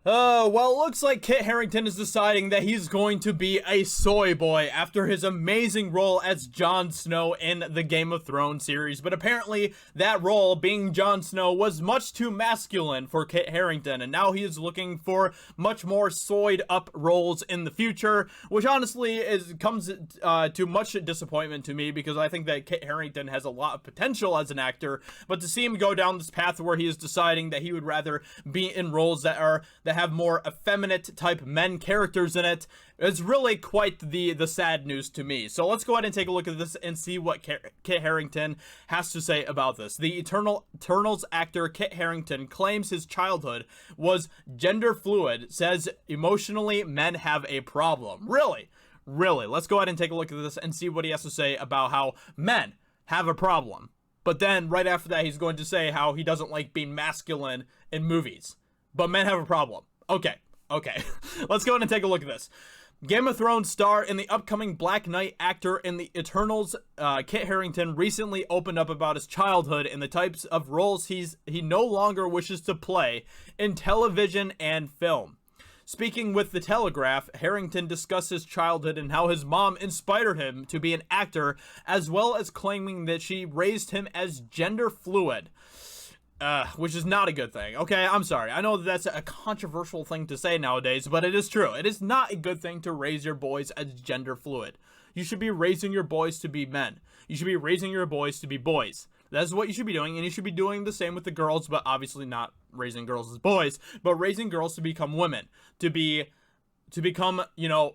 Well, it looks like Kit Harrington is deciding that he's going to be a soy boy after his amazing role as Jon Snow in the Game of Thrones series. But apparently, that role, being Jon Snow, was much too masculine for Kit Harrington, and now he is looking for much more soyed up roles in the future, which honestly comes to much disappointment to me because I think that Kit Harrington has a lot of potential as an actor. But to see him go down this path where he is deciding that he would rather be in roles that have more effeminate type men characters in it is really quite the sad news to me. So let's go ahead and take a look at this and see what Kit Harrington has to say about this. The Eternals actor Kit Harrington claims his childhood was gender fluid, says emotionally men have a problem. Really? Let's go ahead and take a look at this and see what he has to say about how men have a problem. But then right after that, he's going to say how he doesn't like being masculine in movies. But men have a problem. Okay. Let's go ahead and take a look at this. Game of Thrones star and the upcoming Black Knight actor in the Eternals, Kit Harrington recently opened up about his childhood and the types of roles he no longer wishes to play in television and film. Speaking with The Telegraph, Harrington discussed his childhood and how his mom inspired him to be an actor, as well as claiming that she raised him as gender fluid. Which is not a good thing. Okay, I'm sorry. I know that's a controversial thing to say nowadays, but it is true. It is not a good thing to raise your boys as gender fluid. You should be raising your boys to be men. You should be raising your boys to be boys. That's what you should be doing, and you should be doing the same with the girls, but obviously not raising girls as boys, but raising girls to become women, to become,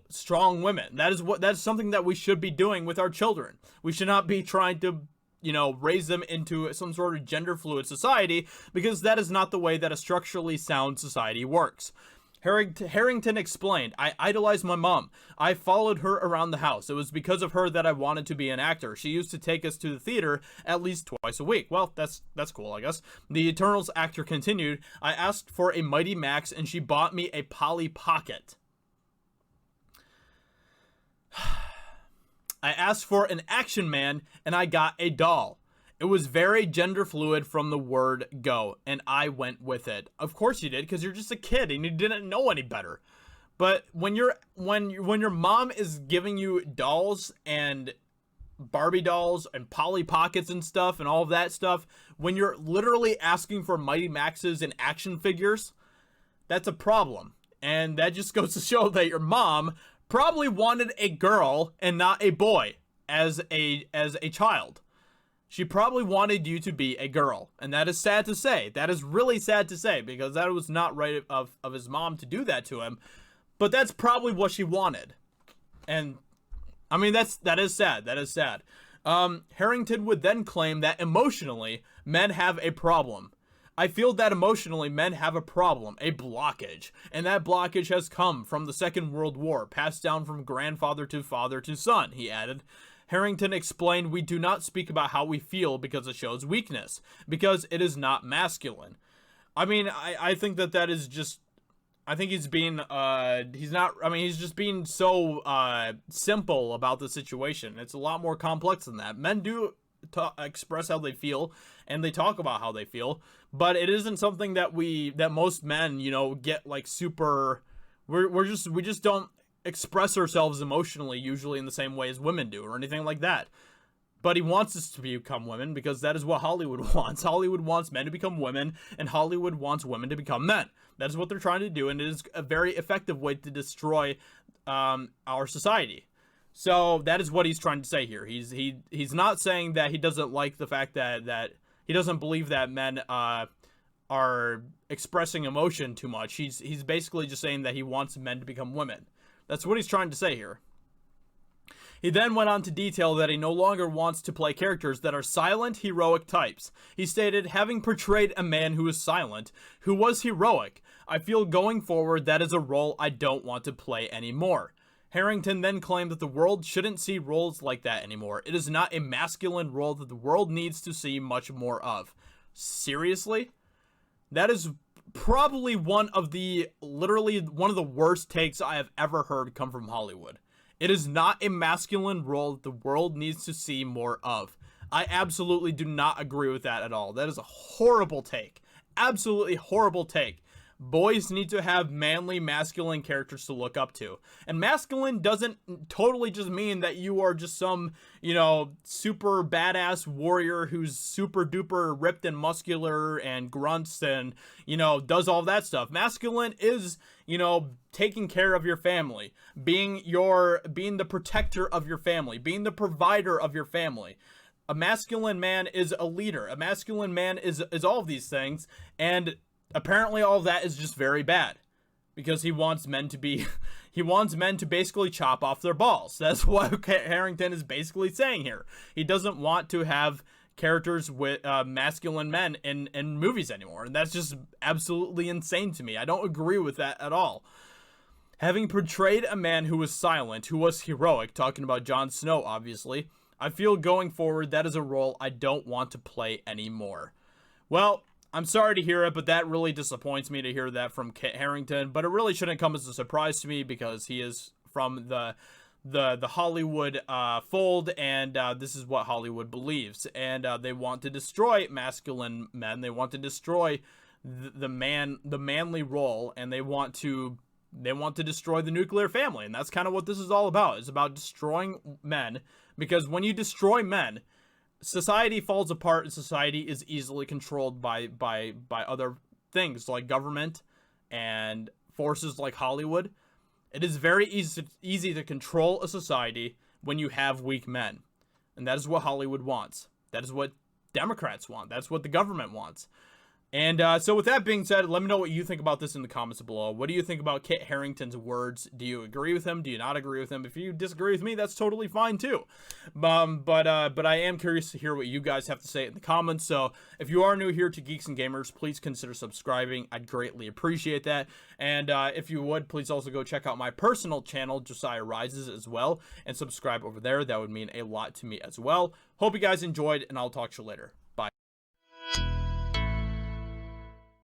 strong women. That's something that we should be doing with our children. We should not be trying to raise them into some sort of gender fluid society, because that is not the way that a structurally sound society works. Harrington explained, I idolized my mom. I followed her around the house. It was because of her that I wanted to be an actor. She used to take us to the theater at least twice a week. Well, that's cool, I guess. The Eternals actor continued, I asked for a Mighty Max and she bought me a Polly Pocket. I asked for an Action Man, and I got a doll. It was very gender fluid from the word go, and I went with it. Of course you did, because you're just a kid, and you didn't know any better. But when your mom is giving you dolls and Barbie dolls and Polly Pockets and stuff and all of that stuff, when you're literally asking for Mighty Maxes and action figures, that's a problem. And that just goes to show that your mom probably wanted a girl and not a boy as a child. She probably wanted you to be a girl, and that is sad to say. That is really sad to say, because that was not right of his mom to do that to him, but that's probably what she wanted. And I mean, that is sad. Harrington would then claim that emotionally men have a problem. I feel that emotionally men have a problem, a blockage, and that blockage has come from the Second World War, passed down from grandfather to father to son, he added. Harrington explained, we do not speak about how we feel because it shows weakness, because it is not masculine. I mean, I think that is just, I think he's being, he's just being so simple about the situation. It's a lot more complex than that. Men do express how they feel, and they talk about how they feel, but it isn't something that most men get like super. We just don't express ourselves emotionally usually in the same way as women do or anything like that. But he wants us to become women because that is what Hollywood wants. Hollywood wants men to become women, and Hollywood wants women to become men. That is what they're trying to do, and it is a very effective way to destroy our society. So that is what he's trying to say here. He's not saying that he doesn't like the fact that he doesn't believe that men are expressing emotion too much. He's basically just saying that he wants men to become women. That's what he's trying to say here. He then went on to detail that he no longer wants to play characters that are silent, heroic types. He stated, having portrayed a man who is silent, who was heroic, I feel going forward that is a role I don't want to play anymore. Harrington then claimed that the world shouldn't see roles like that anymore. It is not a masculine role that the world needs to see much more of. Seriously? That is probably literally one of the worst takes I have ever heard come from Hollywood. It is not a masculine role that the world needs to see more of. I absolutely do not agree with that at all. That is a horrible take. Absolutely horrible take. Boys need to have manly, masculine characters to look up to. And masculine doesn't totally just mean that you are just some, you know, super badass warrior who's super duper ripped and muscular and grunts and, you know, does all that stuff. Masculine is, you know, taking care of your family, being the protector of your family, being the provider of your family. A masculine man is a leader. A masculine man is all of these things, and apparently all of that is just very bad because he wants men to be he wants men to basically chop off their balls. That's what Harrington is basically saying here. He doesn't want to have characters with masculine men in movies anymore, and that's just absolutely insane to me. I don't agree with that at all. Having portrayed a man who was silent, who was heroic, talking about Jon Snow obviously, I feel going forward that is a role I don't want to play anymore. Well, I'm sorry to hear it, but that really disappoints me to hear that from Kit Harrington, but it really shouldn't come as a surprise to me because he is from the Hollywood fold, and this is what Hollywood believes, and they want to destroy masculine men. They want to destroy the manly role, and they want to destroy the nuclear family, and that's kind of what this is all about. It's about destroying men, because when you destroy men, society falls apart, and society is easily controlled by other things like government and forces like Hollywood. It is very easy to control a society when you have weak men, and that is what Hollywood wants. That is what Democrats want. That's what the government wants. And so with that being said, let me know what you think about this in the comments below. What do you think about Kit Harrington's words? Do you agree with him? Do you not agree with him? If you disagree with me, that's totally fine too. But I am curious to hear what you guys have to say in the comments. So if you are new here to Geeks and Gamers, please consider subscribing. I'd greatly appreciate that. And if you would, please also go check out my personal channel, Josiah Rises, as well, and subscribe over there. That would mean a lot to me as well. Hope you guys enjoyed, and I'll talk to you later.